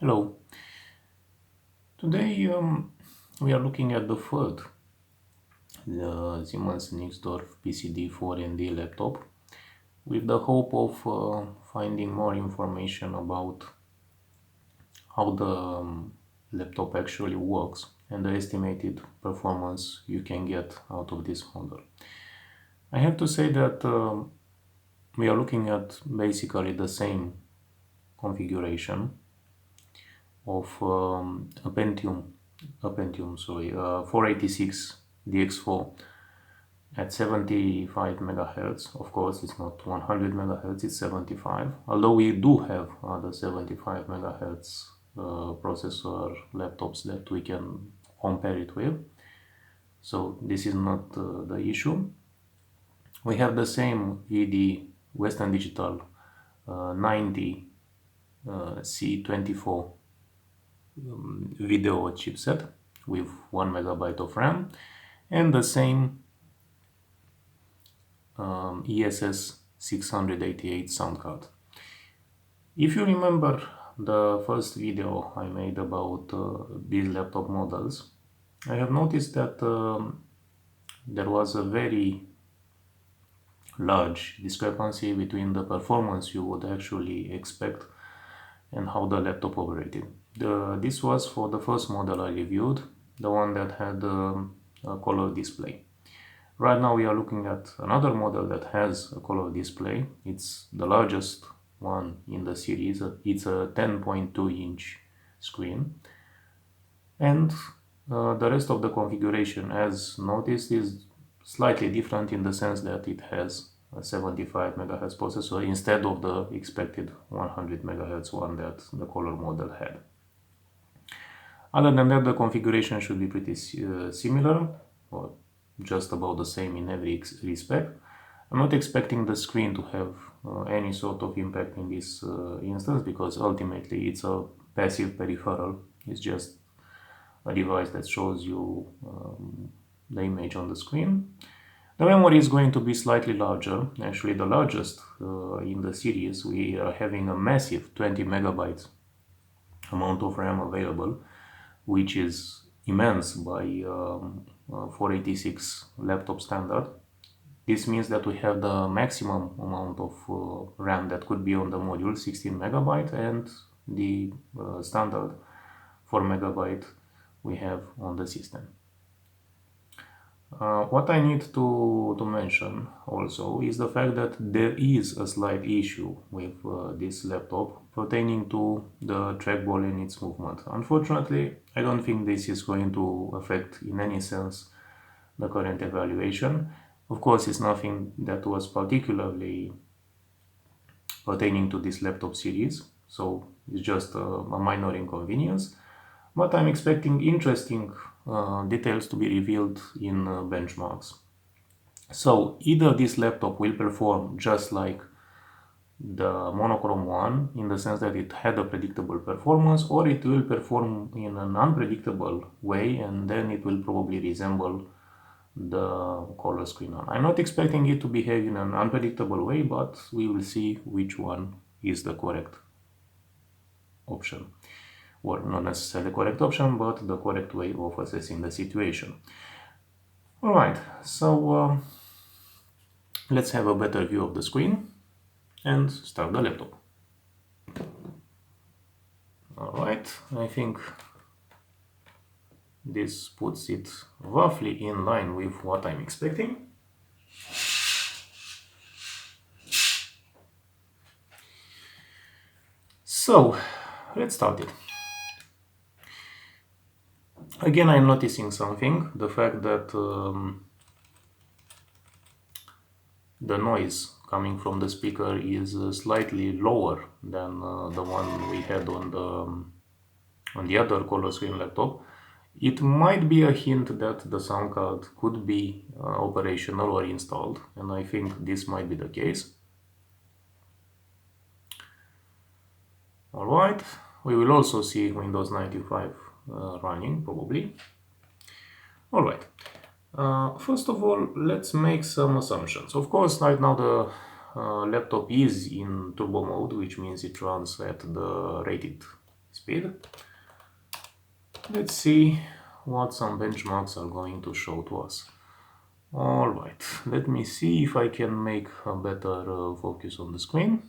Hello. Today we are looking at the third, the Siemens-Nixdorf PCD-4ND laptop, with the hope of finding more information about how the laptop actually works and the estimated performance you can get out of this model. I have to say that we are looking at basically the same configuration of a Pentium, 486 DX4 at 75 megahertz. Of course, it's not 100 megahertz, it's 75. Although we do have other 75 megahertz processor laptops that we can compare it with. So this is not the issue. We have the same VD Western Digital 90 C24 video chipset with 1 megabyte of RAM and the same ESS 688 sound card. If you remember the first video I made about these laptop models, I have noticed that there was a very large discrepancy between the performance you would actually expect and how the laptop operated. This was for the first model I reviewed, the one that had a color display. Right now we are looking at another model that has a color display. It's the largest one in the series. It's a 10.2 inch screen. And the rest of the configuration, as noticed, is slightly different in the sense that it has a 75 MHz processor instead of the expected 100 MHz one that the color model had. Other than that, the configuration should be pretty similar, or just about the same in every respect. I'm not expecting the screen to have any sort of impact in this instance, because ultimately it's a passive peripheral. It's just a device that shows you the image on the screen. The memory is going to be slightly larger, actually the largest in the series. We are having a massive 20 megabytes amount of RAM available, which is immense by 486 laptop standard. This means that we have the maximum amount of RAM that could be on the module, 16 megabyte, and the standard 4 megabyte we have on the system. What I need to mention also is the fact that there is a slight issue with this laptop pertaining to the trackball and its movement. Unfortunately, I don't think this is going to affect in any sense the current evaluation. Of course, it's nothing that was particularly pertaining to this laptop series, so it's just a minor inconvenience. But I'm expecting interesting details to be revealed in benchmarks. So either this laptop will perform just like the monochrome one, in the sense that it had a predictable performance, or it will perform in an unpredictable way, and then it will probably resemble the color screen one. I'm not expecting it to behave in an unpredictable way, but we will see which one is the correct option. Or not necessarily the correct option, but the correct way of assessing the situation. Alright, so let's have a better view of the screen and start the laptop. Alright, I think this puts it roughly in line with what I'm expecting. So, let's start it. Again, I'm noticing something, the fact that the noise coming from the speaker is slightly lower than the one we had on the other color screen laptop. It might be a hint that the sound card could be operational or installed, and I think this might be the case. Alright, we will also see Windows 95 running, probably. Alright, first of all, let's make some assumptions. Of course, right now the laptop is in turbo mode, which means it runs at the rated speed. Let's see what some benchmarks are going to show to us. Alright, let me see if I can make a better focus on the screen.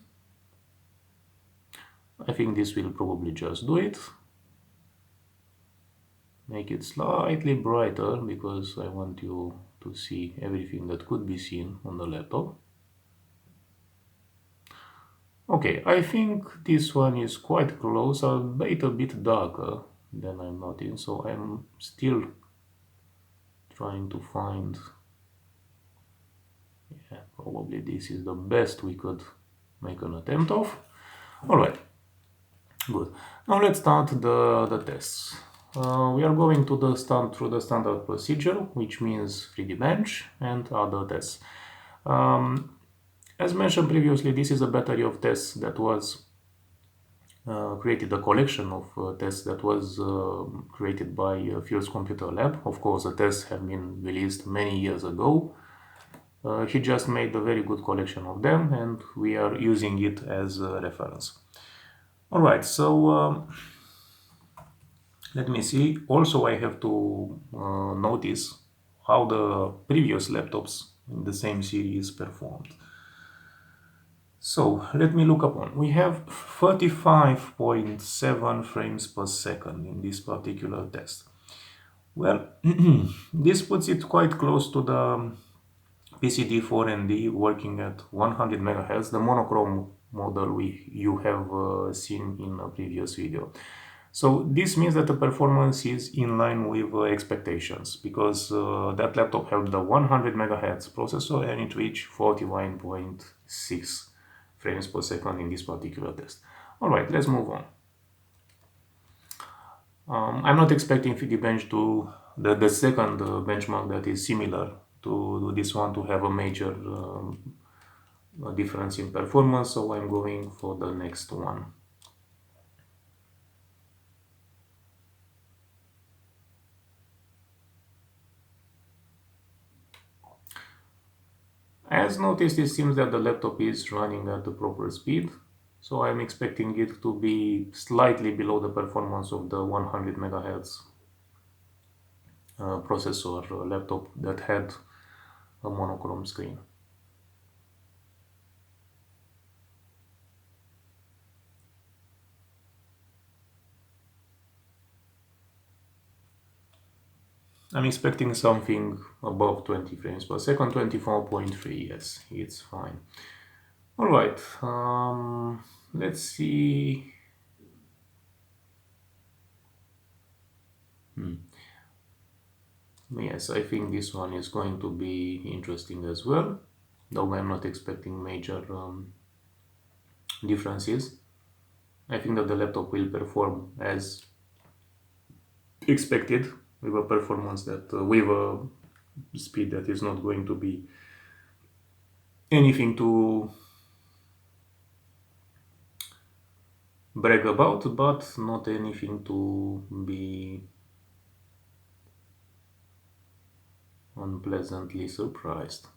I think this will probably just do it. Make it slightly brighter because I want you to see everything that could be seen on the laptop. Okay, I think this one is quite close, albeit a bit darker than I'm noting, so I'm still trying to find, yeah, probably this is the best we could make an attempt of. Alright, good. Now let's start the tests. We are going to through the standard procedure, which means 3D bench and other tests. As mentioned previously, this is a battery of tests that was created, a collection of tests that was created by Field's Computer Lab. Of course, the tests have been released many years ago. He just made a very good collection of them, and we are using it as a reference. Alright, so let me see. Also, I have to notice how the previous laptops in the same series performed. So let me look upon. We have 35.7 frames per second in this particular test. Well, this puts it quite close to the PCD-4ND working at 100 MHz, the monochrome model you have seen in a previous video. So this means that the performance is in line with expectations, because that laptop had the 100 MHz processor and it reached 41.6 frames per second in this particular test. Alright, let's move on. I'm not expecting 3D bench to, the second benchmark that is similar to this one, to have a major difference in performance, so I'm going for the next one. As noticed, it seems that the laptop is running at the proper speed, so I'm expecting it to be slightly below the performance of the 100 MHz processor laptop that had a monochrome screen. I'm expecting something above 20 frames per second, 24.3, yes, it's fine. Alright, let's see. Yes, I think this one is going to be interesting as well, though I'm not expecting major differences. I think that the laptop will perform as expected, with a performance that, with a speed that is not going to be anything to brag about, but not anything to be unpleasantly surprised.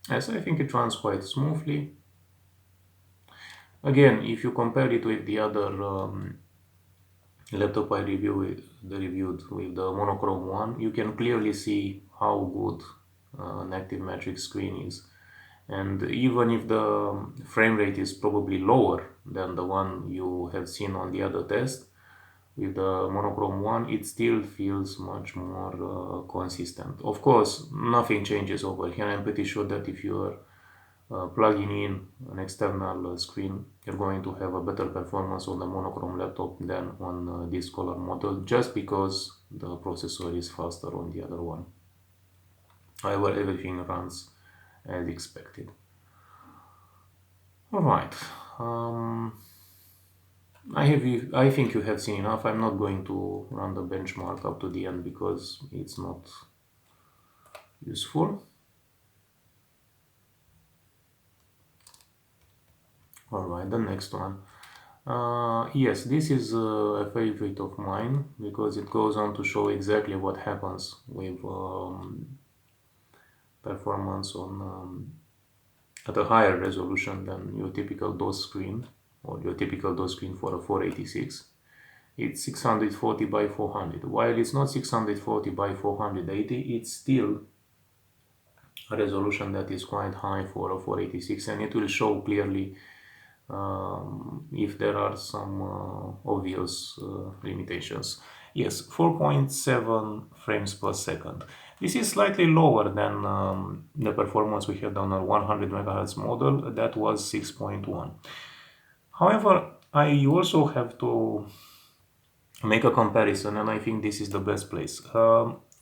Yes, I think it runs quite smoothly. Again, if you compare it with the other laptop I reviewed with the monochrome one, you can clearly see how good an active matrix screen is. And even if the frame rate is probably lower than the one you have seen on the other test, with the monochrome one, it still feels much more consistent. Of course, nothing changes over here. I'm pretty sure that if you are plugging in an external screen, you're going to have a better performance on the monochrome laptop than on this color model, just because the processor is faster on the other one. However, everything runs as expected. Alright, I think you have seen enough. I'm not going to run the benchmark up to the end because it's not useful. Alright, the next one. Yes, this is a favorite of mine because it goes on to show exactly what happens with performance on at a higher resolution than your typical DOS screen. or your typical touchscreen for a 486, it's 640 by 400. While it's not 640 by 480, it's still a resolution that is quite high for a 486, and it will show clearly if there are some obvious limitations. Yes, 4.7 frames per second. This is slightly lower than the performance we had on our 100 MHz model. That was 6.1. However, I also have to make a comparison, and I think this is the best place.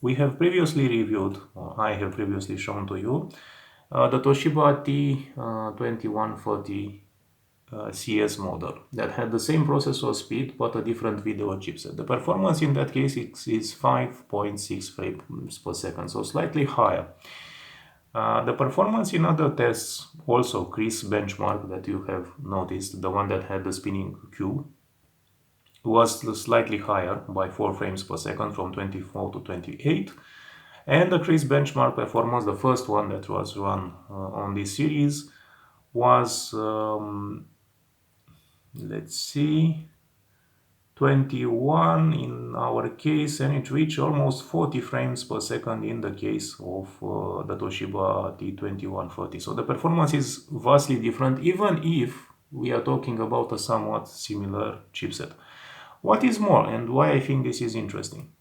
We have previously reviewed, or I have previously shown to you, the Toshiba T2140 CS model that had the same processor speed but a different video chipset. The performance in that case is 5.6 frames per second, so slightly higher. The performance in other tests, also Chris benchmark that you have noticed, the one that had the spinning cube, was slightly higher by 4 frames per second from 24 to 28. And the Chris benchmark performance, the first one that was run on this series, was let's see, 21 in our case, and it reached almost 40 frames per second in the case of the Toshiba T2140. So the performance is vastly different, even if we are talking about a somewhat similar chipset. What is more, and why I think this is interesting,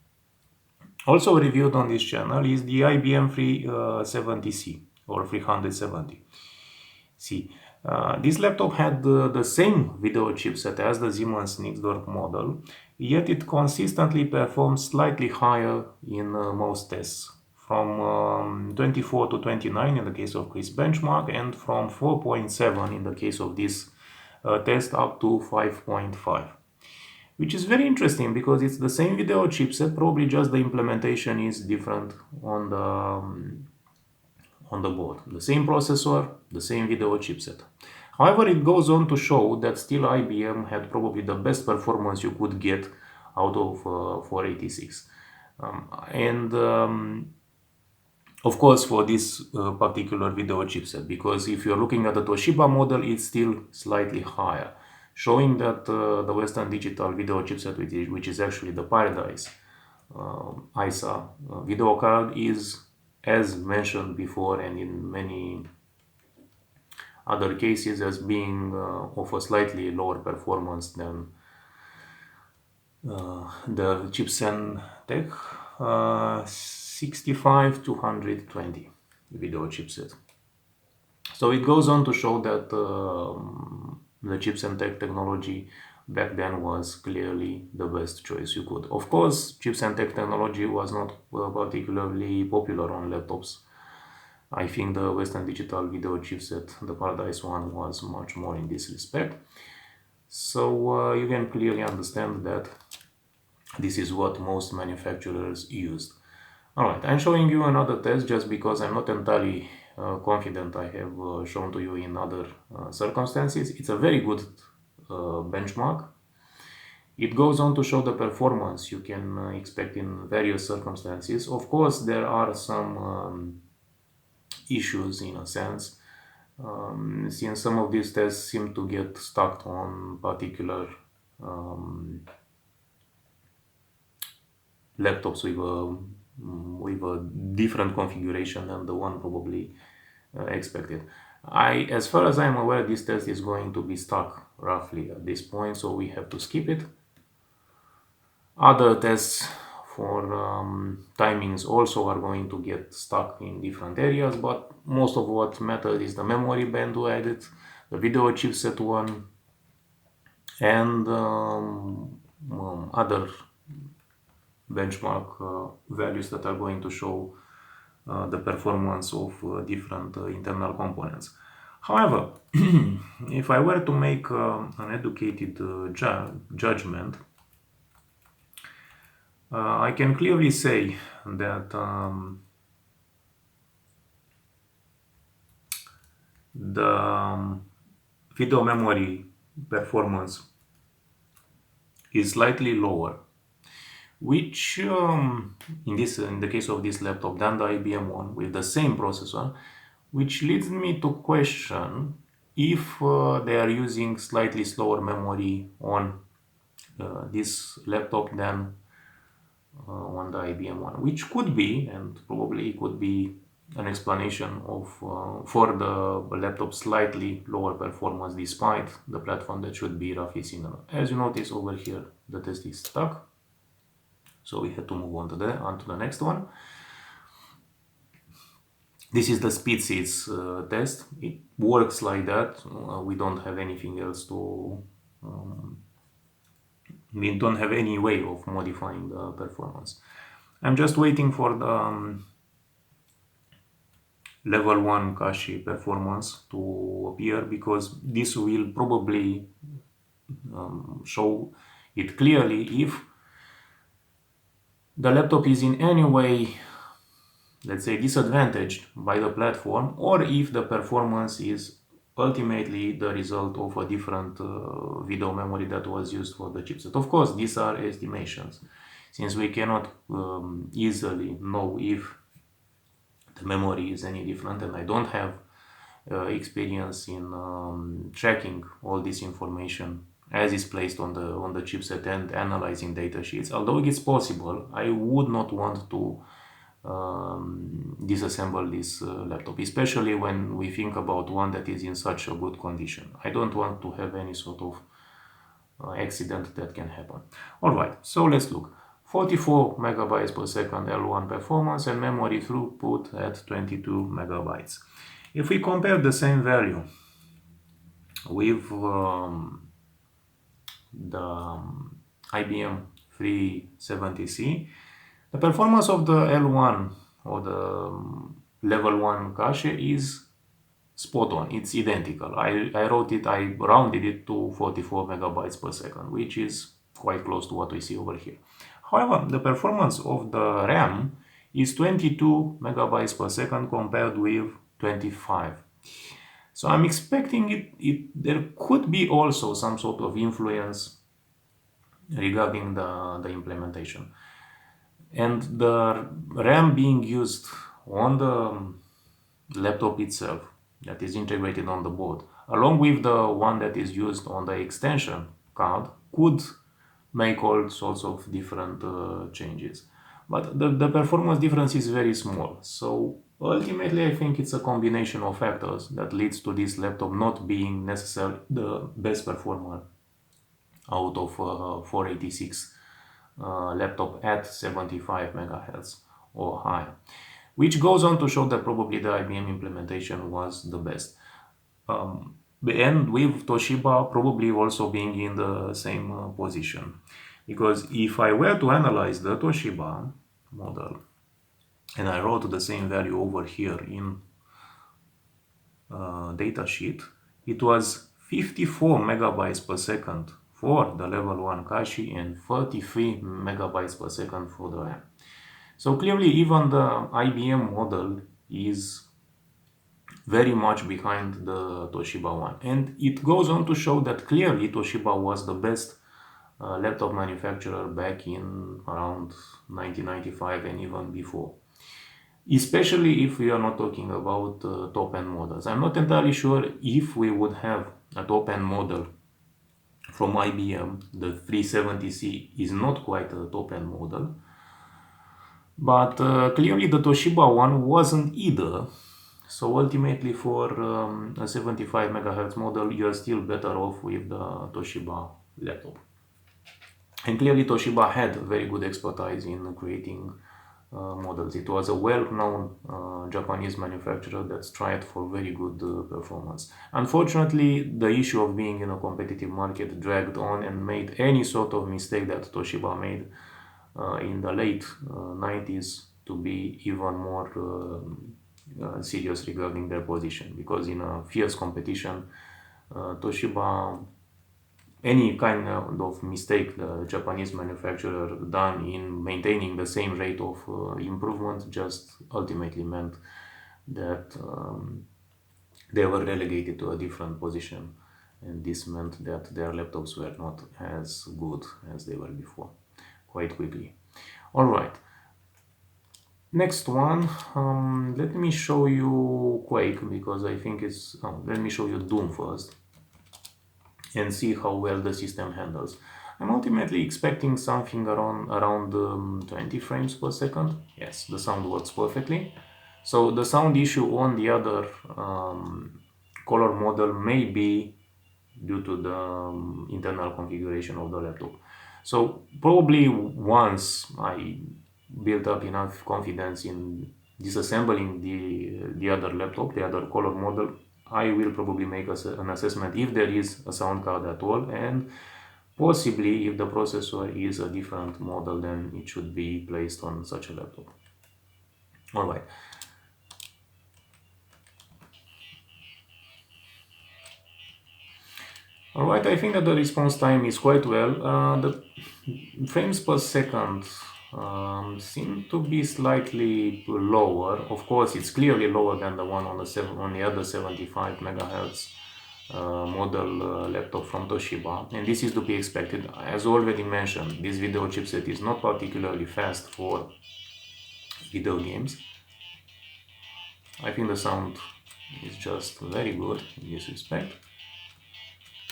also reviewed on this channel, is the IBM 370C or 370C. This laptop had the same video chipset as the Siemens-Nixdorf model, yet it consistently performed slightly higher in most tests, from 24 to 29 in the case of Chris benchmark, and from 4.7 in the case of this test up to 5.5. Which is very interesting because it's the same video chipset, probably just the implementation is different on the board. The same processor, the same video chipset. However, it goes on to show that still IBM had probably the best performance you could get out of 486. Of course, for this particular video chipset, because if you're looking at the Toshiba model, it's still slightly higher, showing that the Western Digital video chipset, which is actually the Paradise ISA video card, is, as mentioned before and in many other cases, as being of a slightly lower performance than the Chipsen-Tech 65220 video chipset. So it goes on to show that the Chipsen-Tech technology back then was clearly the best choice you could. Of course, Chipsen-Tech technology was not particularly popular on laptops. I think the Western Digital video chipset, the Paradise one, was much more in this respect. So you can clearly understand that this is what most manufacturers used. Alright, I'm showing you another test just because I'm not entirely confident I have shown to you in other circumstances. It's a very good benchmark. It goes on to show the performance you can expect in various circumstances. Of course, there are some issues in a sense, since some of these tests seem to get stuck on particular laptops with a different configuration than the one probably expected. As far as I'm aware, this test is going to be stuck roughly at this point, so we have to skip it. Other tests for timings also are going to get stuck in different areas, but most of what matters is the memory bandwidth, the video chipset one, and other benchmark values that are going to show the performance of different internal components. However, if I were to make an educated judgment, I can clearly say that the video memory performance is slightly lower, which in the case of this laptop, than the IBM one with the same processor, which leads me to question if they are using slightly slower memory on this laptop than on the IBM one, which could be, and probably could be, an explanation of for the laptop slightly lower performance despite the platform that should be roughly similar. As you notice over here, the test is stuck, so we had to move on to the next one. This is the speed seeds test. It works like that. We don't have anything else to. We don't have any way of modifying the performance. I'm just waiting for the level 1 cache performance to appear, because this will probably show it clearly if the laptop is in any way, let's say, disadvantaged by the platform, or if the performance is ultimately the result of a different video memory that was used for the chipset. Of course, these are estimations, since we cannot easily know if the memory is any different, and I don't have experience in tracking all this information as is placed on the chipset and analyzing data sheets. Although it's possible, I would not want to disassemble this laptop, especially when we think about one that is in such a good condition. I don't want to have any sort of accident that can happen. Alright, so let's look. 44 megabytes per second L1 performance and memory throughput at 22 megabytes. If we compare the same value with the IBM 370C, the performance of the L1 or the level 1 cache is spot on. It's identical. I rounded it to 44 megabytes per second, which is quite close to what we see over here. However, the performance of the RAM is 22 megabytes per second compared with 25. So I'm expecting there could be also some sort of influence regarding the implementation. And the RAM being used on the laptop itself, that is integrated on the board, along with the one that is used on the extension card, could make all sorts of different changes. But the performance difference is very small. So ultimately, I think it's a combination of factors that leads to this laptop not being necessarily the best performer out of 486 laptop at 75 megahertz or higher, which goes on to show that probably the IBM implementation was the best. And with Toshiba probably also being in the same position, because if I were to analyze the Toshiba model and I wrote the same value over here in datasheet, it was 54 megabytes per second for the level 1 cache and 33 megabytes per second for the RAM. So clearly even the IBM model is very much behind the Toshiba one. And it goes on to show that clearly Toshiba was the best laptop manufacturer back in around 1995 and even before. Especially if we are not talking about top-end models. I'm not entirely sure if we would have a top-end model from IBM. The 370C is not quite a top-end model. But clearly the Toshiba one wasn't either. So ultimately for a 75 MHz model, you are still better off with the Toshiba laptop. And clearly Toshiba had very good expertise in creating models. It was a well-known Japanese manufacturer that strived for very good performance. Unfortunately, the issue of being in a competitive market dragged on and made any sort of mistake that Toshiba made in the late 90s to be even more serious regarding their position, because in a fierce competition, Toshiba, any kind of mistake the Japanese manufacturer done in maintaining the same rate of improvement just ultimately meant that they were relegated to a different position, and this meant that their laptops were not as good as they were before, quite quickly. Alright, Next one, let me show you Quake, because I think it's, let me show you Doom first and see how well the system handles. I'm ultimately expecting something around 20 frames per second. Yes, the sound works perfectly. So the sound issue on the other color model may be due to the internal configuration of the laptop. So probably once I built up enough confidence in disassembling the other laptop, the other color model, I will probably make an assessment if there is a sound card at all, and possibly if the processor is a different model, then it should be placed on such a laptop. All right. Alright, I think that the response time is quite well. The frames per second seem to be slightly lower. Of course, it's clearly lower than the one on the other 75 megahertz model laptop from Toshiba, and this is to be expected. As already mentioned, this video chipset is not particularly fast for video games. I think the sound is just very good in this respect.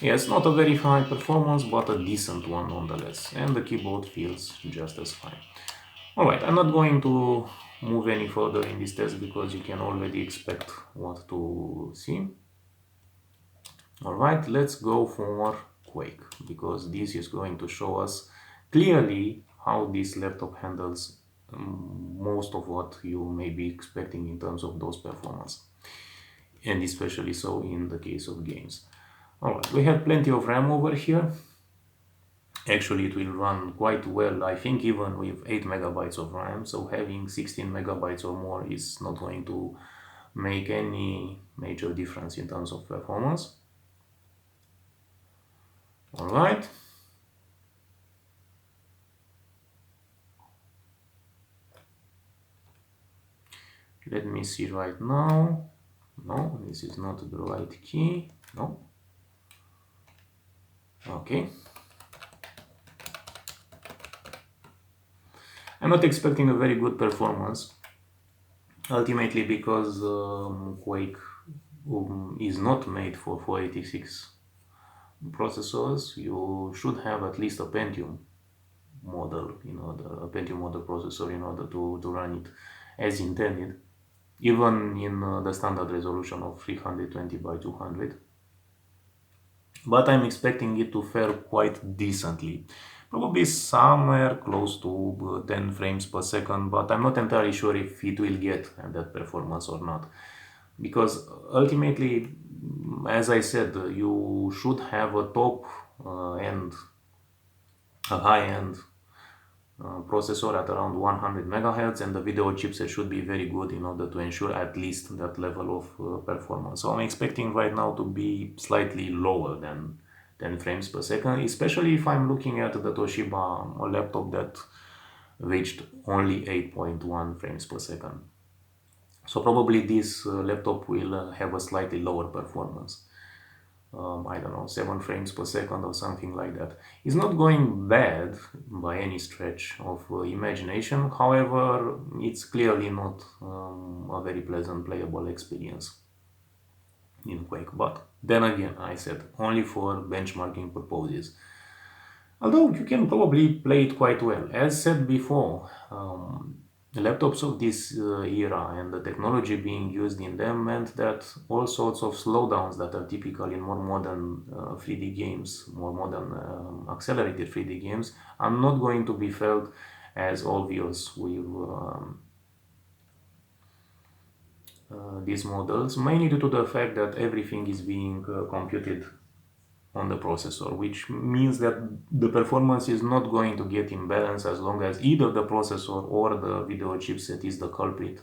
Yes, not a very high performance, but a decent one nonetheless, and the keyboard feels just as fine. Alright, I'm not going to move any further in this test because you can already expect what to see. Alright, let's go for Quake, because this is going to show us clearly how this laptop handles most of what you may be expecting in terms of those performance, and especially so in the case of games. Alright, we have plenty of RAM over here. Actually, it will run quite well, I think, even with 8 megabytes of RAM, so having 16 megabytes or more is not going to make any major difference in terms of performance. Alright. Let me see right now. No, this is not the right key. No. Okay. I'm not expecting a very good performance, ultimately because Quake is not made for 486 processors. You should have at least a Pentium model, a Pentium model processor in order to run it as intended, even in the standard resolution of 320 by 200. But I'm expecting it to fare quite decently. Probably somewhere close to 10 frames per second, but I'm not entirely sure if it will get that performance or not. Because ultimately, as I said, you should have a top end, a high-end processor at around 100 megahertz, and the video chipset should be very good in order to ensure at least that level of performance. So I'm expecting right now to be slightly lower than 10 frames per second, especially if I'm looking at the Toshiba laptop that reached only 8.1 frames per second. So probably this laptop will have a slightly lower performance. I don't know, 7 frames per second or something like that. It's not going bad by any stretch of imagination. However, it's clearly not a very pleasant playable experience in Quake. But then again, I said, only for benchmarking purposes. Although you can probably play it quite well. As said before, the laptops of this era and the technology being used in them meant that all sorts of slowdowns that are typical in more modern 3D games, more modern accelerated 3D games, are not going to be felt as obvious with these models, mainly due to the fact that everything is being computed on the processor, which means that the performance is not going to get imbalanced as long as either the processor or the video chipset is the culprit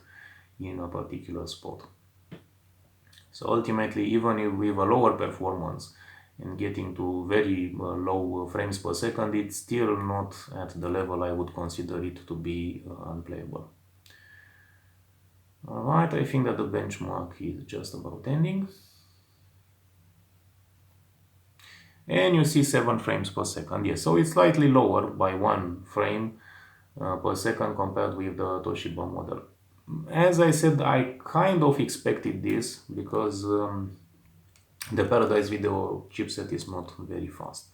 in a particular spot. So ultimately, even if with a lower performance and getting to very low frames per second, it's still not at the level I would consider it to be unplayable. Alright, I think that the benchmark is just about ending. And you see 7 frames per second. Yes, so it's slightly lower by 1 frame per second compared with the Toshiba model. As I said, I kind of expected this because the Paradise video chipset is not very fast.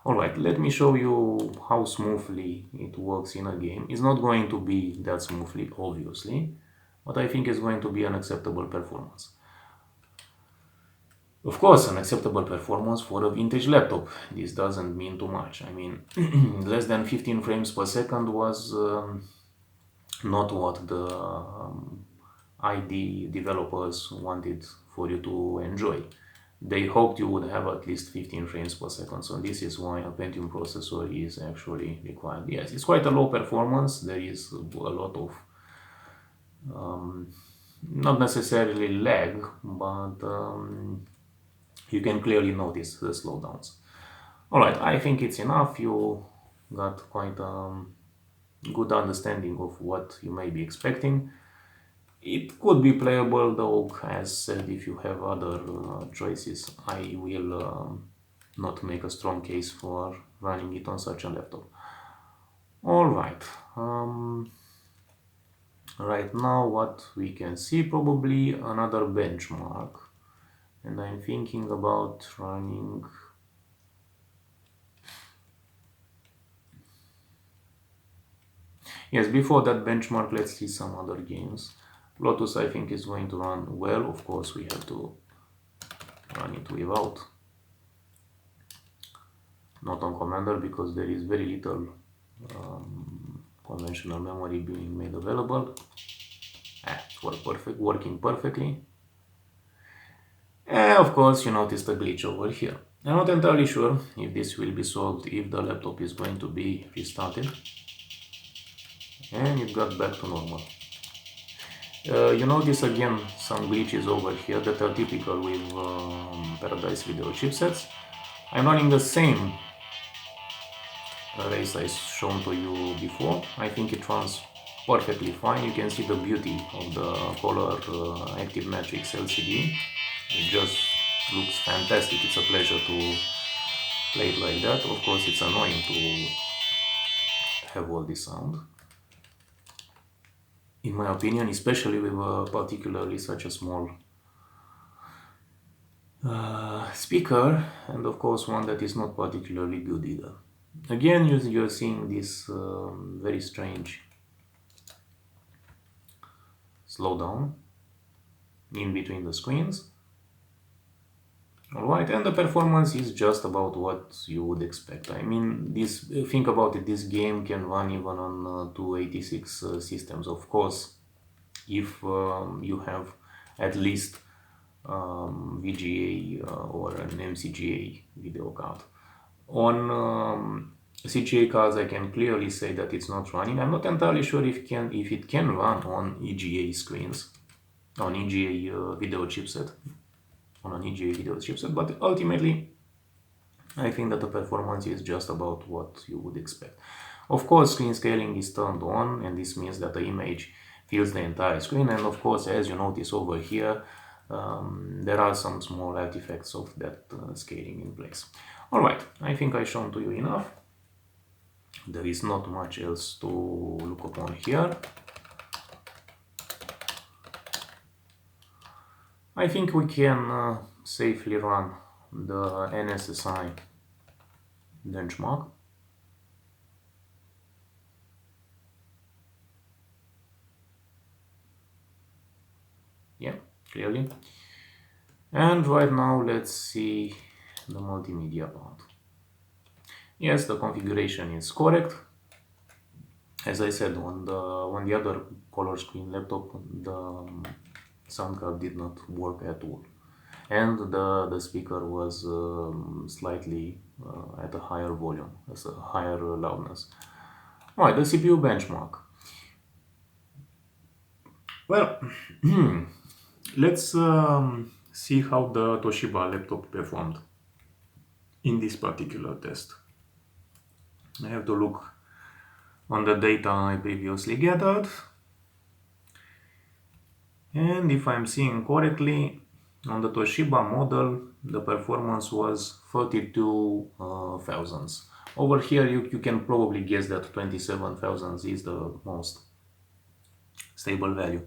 Alright, let me show you how smoothly it works in a game. It's not going to be that smoothly, obviously, but I think it's going to be an acceptable performance. Of course, an acceptable performance for a vintage laptop. This doesn't mean too much. I mean, less than 15 frames per second was not what the ID developers wanted for you to enjoy. They hoped you would have at least 15 frames per second, so this is why a Pentium processor is actually required. Yes, it's quite a low performance. There is a lot of not necessarily lag, but you can clearly notice the slowdowns. Alright, I think it's enough. You got quite a good understanding of what you may be expecting. It could be playable, though, as said, if you have other choices, I will not make a strong case for running it on such a laptop. Alright, right now what we can see, probably another benchmark, and I'm thinking about running yes, before that benchmark, let's see some other games. Lotus, I think, is going to run well. Of course, we have to run it without, not on Commander, because there is very little conventional memory being made available. It's working perfectly. And of course, you notice the glitch over here. I'm not entirely sure if this will be solved if the laptop is going to be restarted. And it got back to normal. You notice again some glitches over here that are typical with Paradise video chipsets. I'm running the same arrays I shown to you before. I think it runs perfectly fine. You can see the beauty of the color active matrix LCD. It just looks fantastic. It's a pleasure to play it like that. Of course, it's annoying to have all this sound, in my opinion, especially with particularly such a small speaker, and of course one that is not particularly good either. Again, you're seeing this very strange slowdown in between the screens. Alright, and the performance is just about what you would expect. I mean, think about it, this game can run even on 286 systems. Of course, if you have at least VGA or an MCGA video card. On CGA cards, I can clearly say that it's not running. I'm not entirely sure if it can run on EGA screens, on EGA video chipset, on an EGA video chipset, but ultimately I think that the performance is just about what you would expect. Of course, screen scaling is turned on, and this means that the image fills the entire screen, and of course, as you notice over here, there are some small artifacts of that scaling in place. Alright, I think I've shown to you enough. There is not much else to look upon here. I think we can safely run the NSSI benchmark. Yeah, clearly. And right now let's see the multimedia part. Yes, the configuration is correct. As I said, on the other color screen laptop, the sound card did not work at all, and the speaker was slightly at a higher volume, as a higher loudness. Right, the CPU benchmark. Well, let's see how the Toshiba laptop performed in this particular test. I have to look on the data I previously gathered, and if I'm seeing correctly, On the Toshiba model, the performance was 32 thousandths. Over here, you can probably guess that 27 thousandths is the most stable value.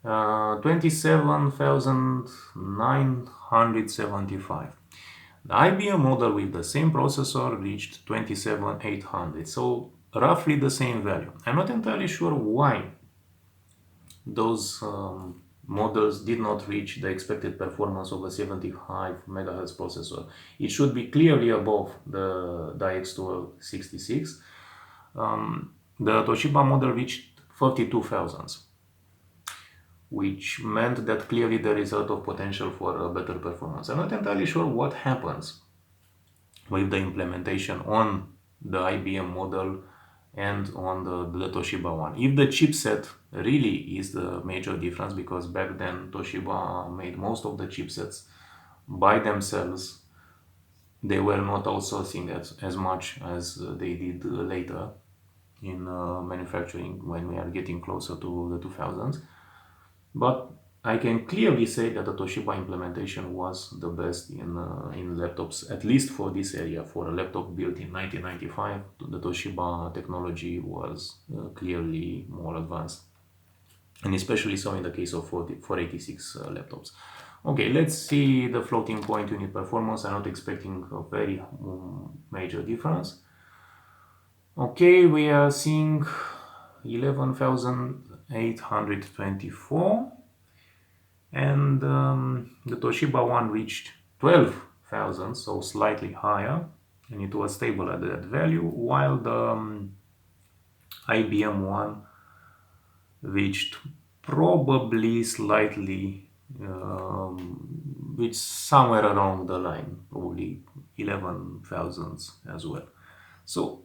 27,975. The IBM model with the same processor reached 27,800, so roughly the same value. I'm not entirely sure why those models did not reach the expected performance of a 75 MHz processor. It should be clearly above the X1266. The Toshiba model reached 32 thousandths, which meant that clearly there is a lot of potential for a better performance. I'm not entirely sure what happens with the implementation on the IBM model and on the Toshiba one. If the chipset really is the major difference, because back then Toshiba made most of the chipsets by themselves, they were not outsourcing as much as they did later in manufacturing when we are getting closer to the 2000s. But I can clearly say that the Toshiba implementation was the best in laptops, at least for this area. For a laptop built in 1995, the Toshiba technology was clearly more advanced, and especially so in the case of 486 laptops. Okay, let's see the floating point unit performance. I'm not expecting a very major difference. Okay, we are seeing 11,824, and the Toshiba one reached 12,000, so slightly higher, and it was stable at that value, while the IBM one reached probably slightly, which somewhere along the line, probably 11,000 as well. So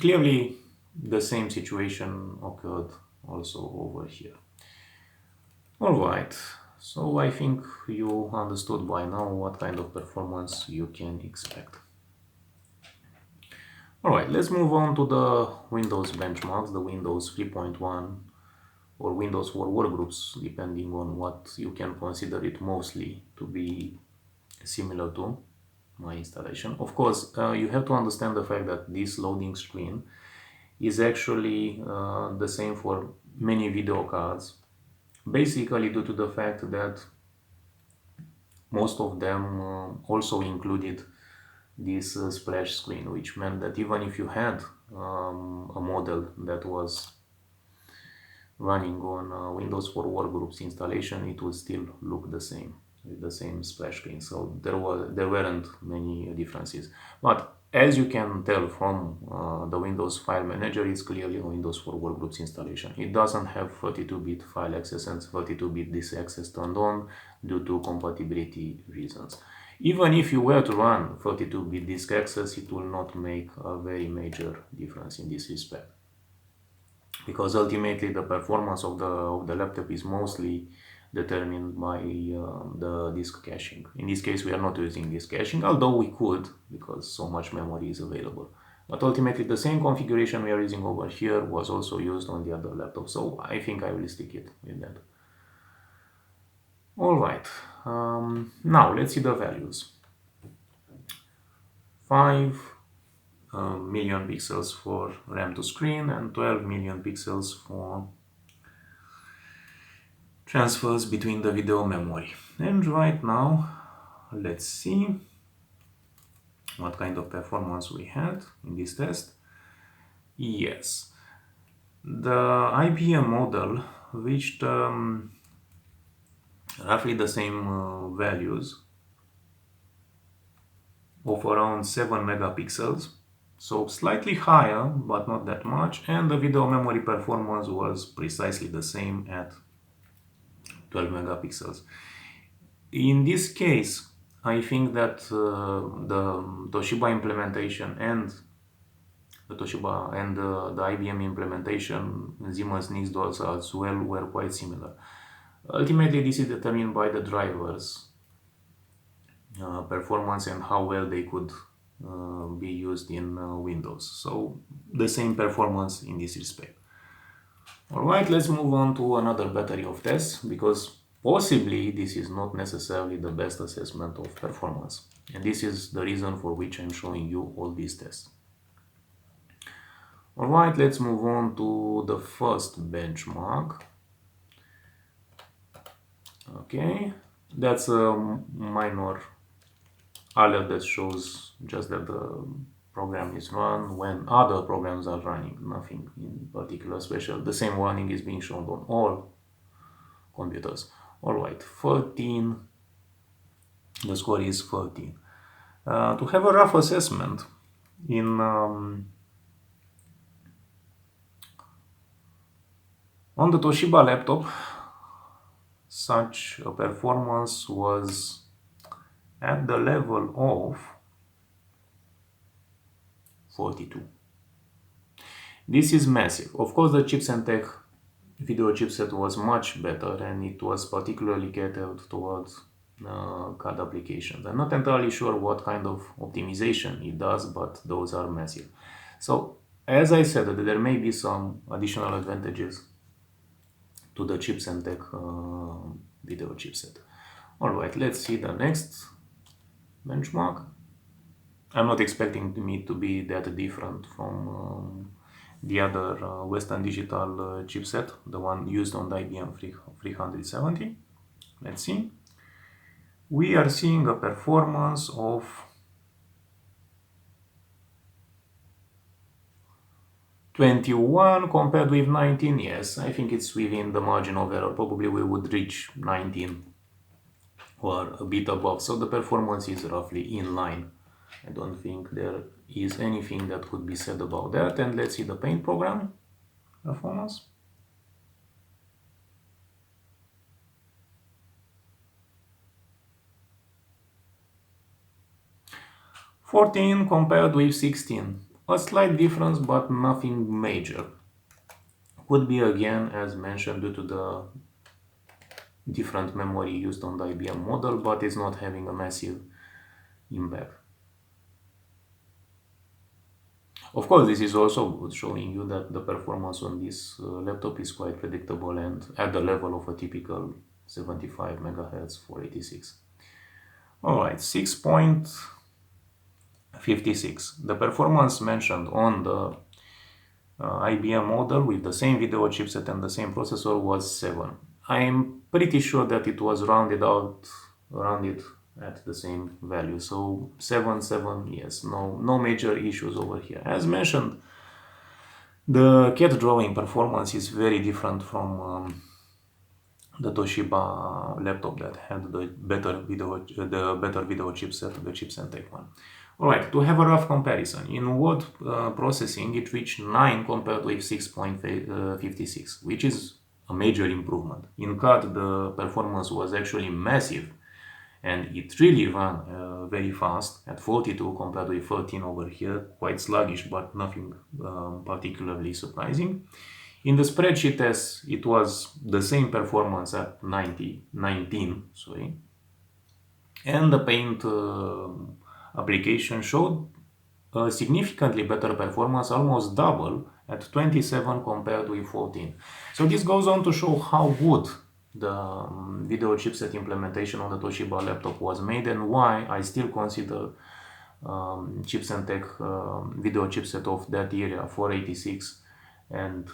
clearly the same situation occurred also over here. All right, so I think you understood by now what kind of performance you can expect. All right, let's move on to the Windows benchmarks, the Windows 3.1 or Windows for Workgroups, depending on what you can consider it mostly to be similar to my installation. Of course, you have to understand the fact that this loading screen is actually the same for many video cards, basically due to the fact that most of them also included this splash screen, which meant that even if you had a model that was running on Windows for Workgroups installation, it would still look the same with the same splash screen. So there weren't many differences. But as you can tell from the Windows File Manager, it's clearly a Windows for Workgroups installation. It doesn't have 32-bit file access and 32-bit disk access turned on due to compatibility reasons. Even if you were to run 32-bit disk access, it will not make a very major difference in this respect, because ultimately the performance of the laptop is mostly determined by the disk caching. In this case, we are not using disk caching, although we could, because so much memory is available. But ultimately, the same configuration we are using over here was also used on the other laptop, so I think I will stick it with that. All right, now let's see the values. 5 million pixels for RAM to screen and 12 million pixels for transfers between the video memory. And right now, let's see what kind of performance we had in this test. Yes, the IBM model reached roughly the same values of around 7 megapixels, so slightly higher, but not that much, and the video memory performance was precisely the same at 12 megapixels. In this case, I think that the Toshiba implementation and the IBM implementation, Siemens-Nixdorf as well, were quite similar. Ultimately, this is determined by the drivers performance and how well they could be used in Windows. So the same performance in this respect. Alright, let's move on to another battery of tests, because Possibly this is not necessarily the best assessment of performance, and this is the reason for which I'm showing you all these tests. Alright, let's move on to the first benchmark. Okay, that's a minor alert that shows just that the program is run when other programs are running, nothing in particular special. The same warning is being shown on all computers. Alright, 13, the score is 13. To have a rough assessment, on the Toshiba laptop, such a performance was at the level of 42. This is massive. Of course, the Chipsen-Tech video chipset was much better, and it was particularly catered towards CAD applications. I'm not entirely sure what kind of optimization it does, but those are massive. So, as I said, there may be some additional advantages to the Chipsen-Tech video chipset. Alright, let's see the next benchmark. I'm not expecting it to be that different from the other Western Digital chipset, the one used on the IBM 370. Let's see. We are seeing a performance of 21 compared with 19. Yes, I think it's within the margin of error. Probably we would reach 19 or a bit above, so the performance is roughly in line. I don't think there is anything that could be said about that. And let's see the Paint program performance. (14) compared with 16. A slight difference, but nothing major. Could be again, as mentioned, due to the different memory used on the IBM model, but it's not having a massive impact. Of course, this is also showing you that the performance on this laptop is quite predictable and at the level of a typical 75 MHz 486. Alright, 6.56. The performance mentioned on the IBM model with the same video chipset and the same processor was 7. I'm pretty sure that it was rounded at the same value, so 7, yes, no major issues over here. As mentioned, the CAD drawing performance is very different from the Toshiba laptop that had the better video chipset, the Chipsen-Tech one. Alright, to have a rough comparison, in word processing it reached 9 compared with 6.56, which is a major improvement. In CAD the performance was actually massive, and it really ran very fast at 42 compared with 13 over here, quite sluggish, but nothing particularly surprising. In the spreadsheet test, it was the same performance at 19, sorry. And the Paint application showed a significantly better performance, almost double, at 27 compared with 14. So this goes on to show how good the video chipset implementation on the Toshiba laptop was made, and why I still consider Chipsen-Tech video chipset of that era, 486 and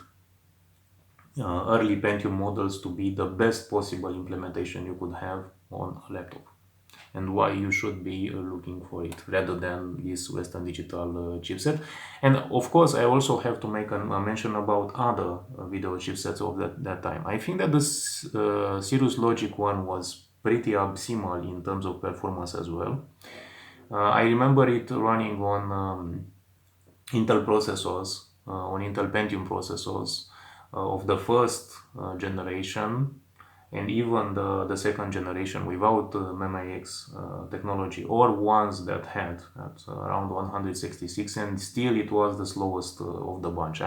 early Pentium models, to be the best possible implementation you could have on a laptop, and why you should be looking for it rather than this Western Digital chipset. And of course, I also have to make a mention about other video chipsets of that time. I think that the Cirrus Logic one was pretty abysmal in terms of performance as well. I remember it running on Intel processors, on Intel Pentium processors of the first generation, and even the second generation without MEMIX technology, or ones that had at around 166, and still it was the slowest of the bunch.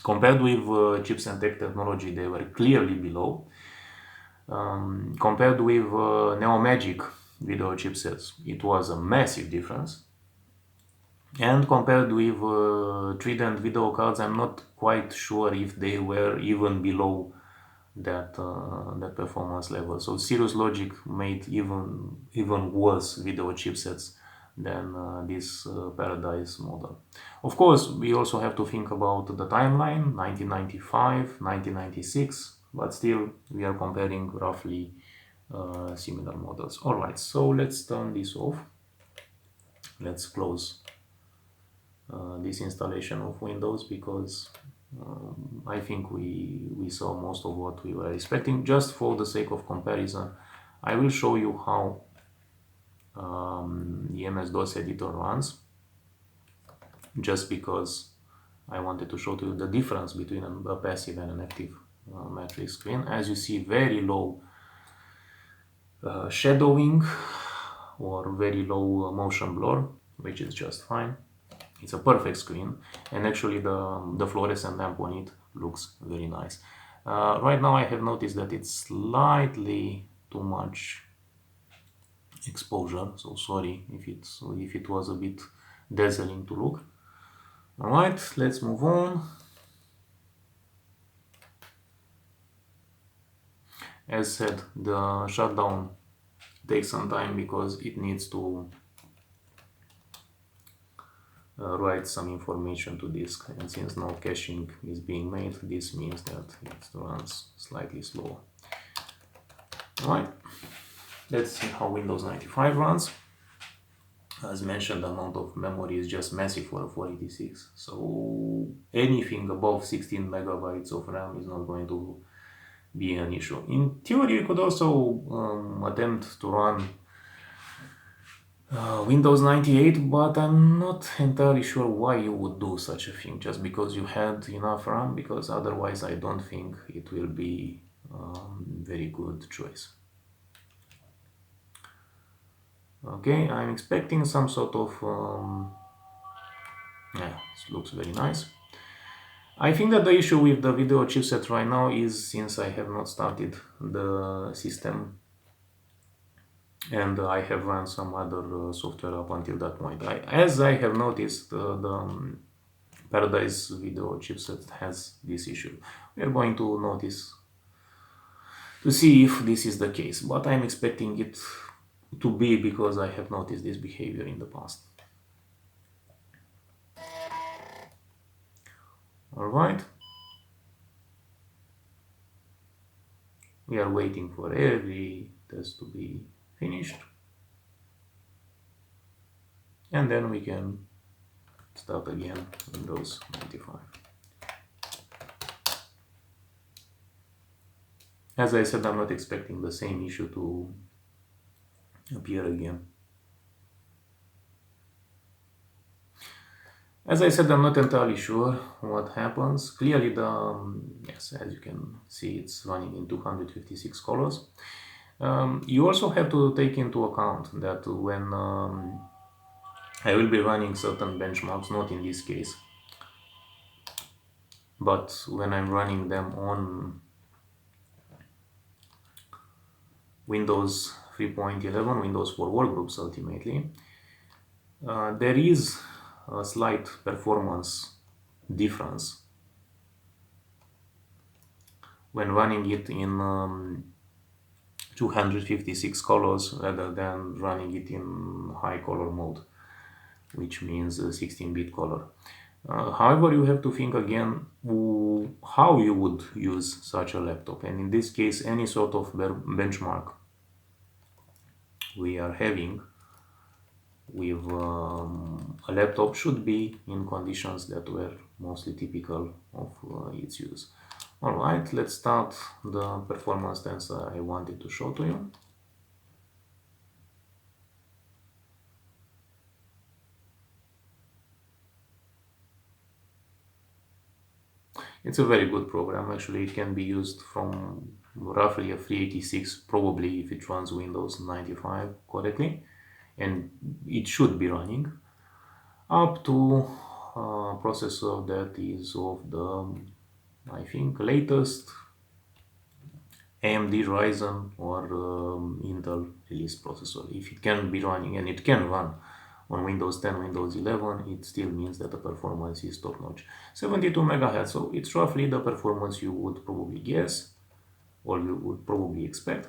Compared with Chipsen-Tech technology, they were clearly below. Compared with Neomagic video chipsets, it was a massive difference. And compared with Trident video cards, I'm not quite sure if they were even below that performance level. So Cirrus Logic made even worse video chipsets than this Paradise model. Of course, we also have to think about the timeline, 1995, 1996, but still we are comparing roughly similar models. All right, so let's turn this off. Let's close this installation of Windows, because I think we saw most of what we were expecting. Just for the sake of comparison, I will show you how the MS-DOS editor runs, just because I wanted to show to you the difference between a passive and an active matrix screen. As you see, very low shadowing or very low motion blur, which is just fine. It's a perfect screen, and actually the fluorescent lamp on it looks very nice. Right now I have noticed that it's slightly too much exposure, so sorry if it was a bit dazzling to look. All right, let's move on. As said, the shutdown takes some time because it needs to write some information to disk, and since no caching is being made, this means that it runs slightly slower. Alright, let's see how Windows 95 runs. As mentioned, the amount of memory is just massive for a 486, so anything above 16 megabytes of RAM is not going to be an issue. In theory, you could also attempt to run Windows 98, but I'm not entirely sure why you would do such a thing, just because you had enough RAM, because otherwise I don't think it will be a very good choice. Okay, I'm expecting some sort of, yeah, this looks very nice. I think that the issue with the video chipset right now is, since I have not started the system and I have run some other software up until that point. As I have noticed, the Paradise video chipset has this issue. We are going to notice to see if this is the case, but I'm expecting it to be, because I have noticed this behavior in the past. All right. We are waiting for every test to be finished, and then we can start again Windows 95. As I said, I'm not expecting the same issue to appear again. As I said, I'm not entirely sure what happens. Clearly, yes, as you can see, it's running in 256 colors. You also have to take into account that when I will be running certain benchmarks, not in this case, but when I'm running them on Windows 3.11, Windows for Workgroups ultimately, there is a slight performance difference when running it in 256 colors rather than running it in high color mode, which means 16-bit color. However, you have to think again how you would use such a laptop, and in this case, any sort of benchmark we are having with a laptop should be in conditions that were mostly typical of its use. Alright, let's start the performance test I wanted to show to you. It's a very good program. Actually, it can be used from roughly a 386, probably if it runs Windows 95 correctly, and it should be running, up to a processor that is of the, I think, latest AMD Ryzen or Intel release processor. If it can be running, and it can run on Windows 10, Windows 11, it still means that the performance is top-notch. 72 MHz, so it's roughly the performance you would probably guess all you would probably expect.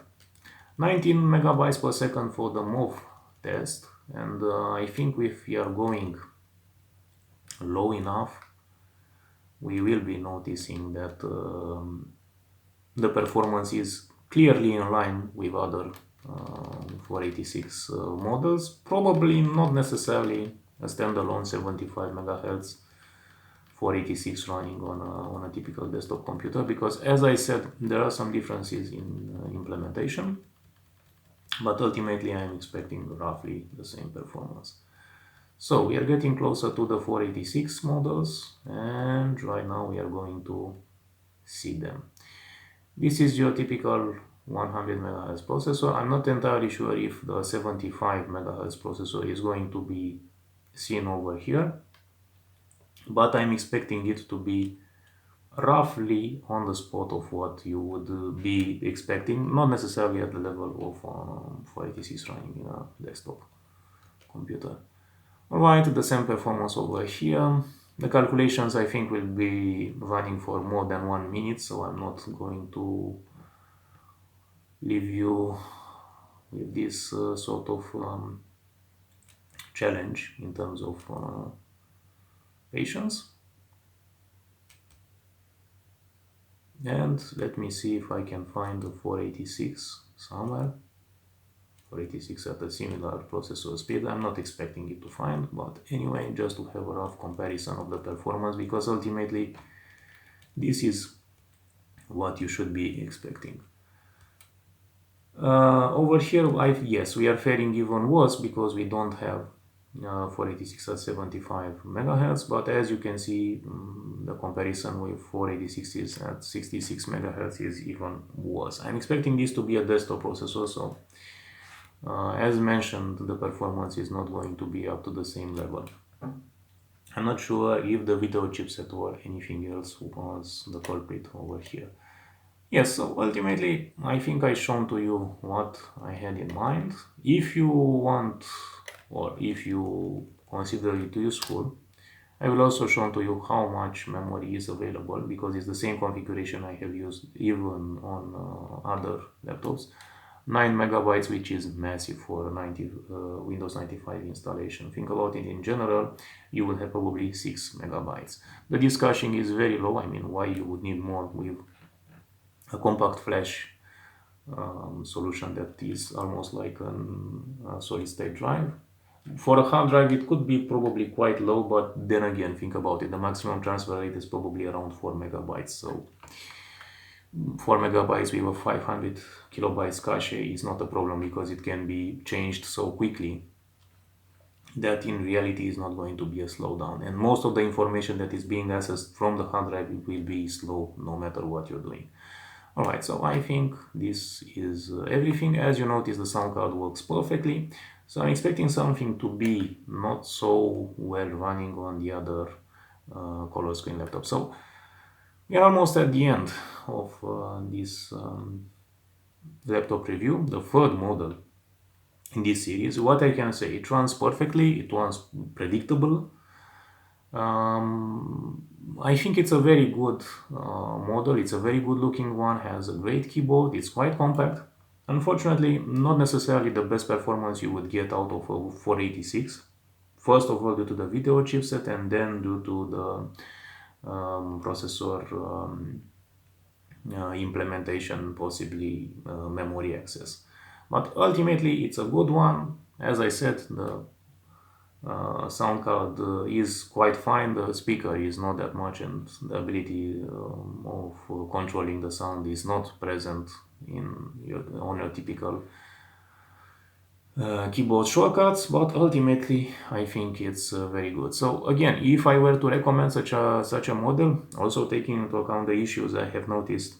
19 megabytes per second for the MOV test, and I think if we are going low enough, we will be noticing that the performance is clearly in line with other 486 models, probably not necessarily a standalone 75 megahertz 486 running on a typical desktop computer, because as I said, there are some differences in implementation, but ultimately I am expecting roughly the same performance. So we are getting closer to the 486 models, and right now we are going to see them. This is your typical 100 MHz processor. I'm not entirely sure if the 75 MHz processor is going to be seen over here, but I'm expecting it to be roughly on the spot of what you would be expecting, not necessarily at the level of 486 running in a desktop computer. Alright, the same performance over here. The calculations I think will be running for more than 1 minute, so I'm not going to leave you with this sort of challenge in terms of patience. And let me see if I can find the 486 somewhere. 486 at a similar processor speed. I'm not expecting it to find, but anyway, just to have a rough comparison of the performance, because ultimately this is what you should be expecting. Over here, yes, we are faring even worse because we don't have 486 at 75 megahertz, but as you can see, the comparison with 486 is at 66 megahertz is even worse. I'm expecting this to be a desktop processor, so as mentioned, the performance is not going to be up to the same level. I'm not sure if the video chipset or anything else was the culprit over here. Yes, so ultimately, I think I've shown to you what I had in mind. If you want, or if you consider it useful, I will also show to you how much memory is available, because it's the same configuration I have used even on other laptops. 9 megabytes, which is massive for a Windows 95 installation. Think about it in general, you will have probably 6 megabytes. The discussion is very low. I mean, why you would need more with a compact flash solution that is almost like a solid state drive. For a hard drive, it could be probably quite low, but then again, think about it. The maximum transfer rate is probably around 4 megabytes. So 4 megabytes with a 500 kilobytes cache is not a problem, because it can be changed so quickly that in reality is not going to be a slowdown. And most of the information that is being accessed from the hard drive will be slow no matter what you're doing. Alright, so I think this is everything. As you notice, the sound card works perfectly. So I'm expecting something to be not so well running on the other color screen laptop. So we are almost at the end of this laptop review, the third model in this series. What I can say, it runs perfectly, it runs predictable. I think it's a very good model. It's a very good looking one, has a great keyboard, it's quite compact. Unfortunately, not necessarily the best performance you would get out of a 486. First of all, due to the video chipset, and then due to the processor implementation, possibly memory access. But ultimately, it's a good one. As I said, the sound card is quite fine. The speaker is not that much, and the ability of controlling the sound is not present on your typical keyboard shortcuts, but ultimately I think it's very good. So again, if I were to recommend such a model, also taking into account the issues I have noticed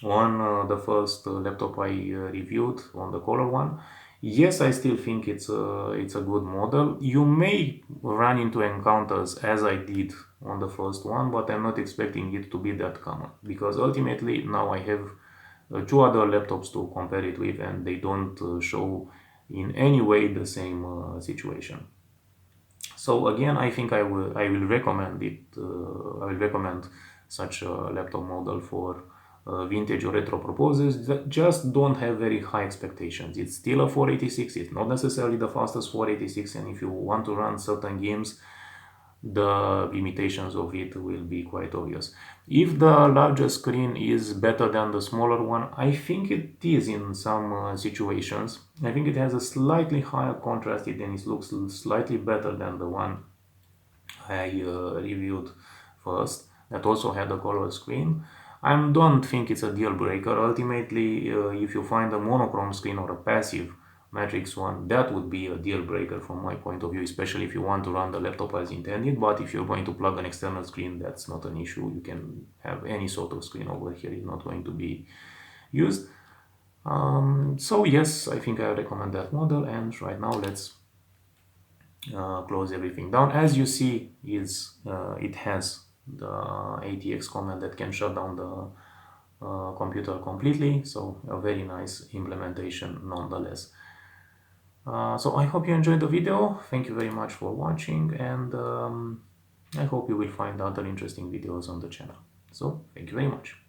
on the first laptop I reviewed, on the color one, yes, I still think it's a good model. You may run into encounters as I did on the first one, but I'm not expecting it to be that common, because ultimately now I have two other laptops to compare it with, and they don't show in any way the same situation. So again, I think I will recommend it. I will recommend such a laptop model for vintage or retro proposals, just don't have very high expectations. It's still a 486, it's not necessarily the fastest 486, and if you want to run certain games, the limitations of it will be quite obvious. If the larger screen is better than the smaller one, I think it is in some situations. I think it has a slightly higher contrast and it looks slightly better than the one I reviewed first, that also had a color screen. I don't think it's a deal breaker. Ultimately, if you find a monochrome screen or a passive matrix one, that would be a deal breaker from my point of view, especially if you want to run the laptop as intended. But if you're going to plug an external screen, that's not an issue. You can have any sort of screen over here. It's not going to be used. So yes, I think I recommend that model. And right now, let's close everything down. As you see, it has the ATX command that can shut down the computer completely, so a very nice implementation nonetheless. So I hope you enjoyed the video. Thank you very much for watching, and I hope you will find other interesting videos on the channel. So thank you very much.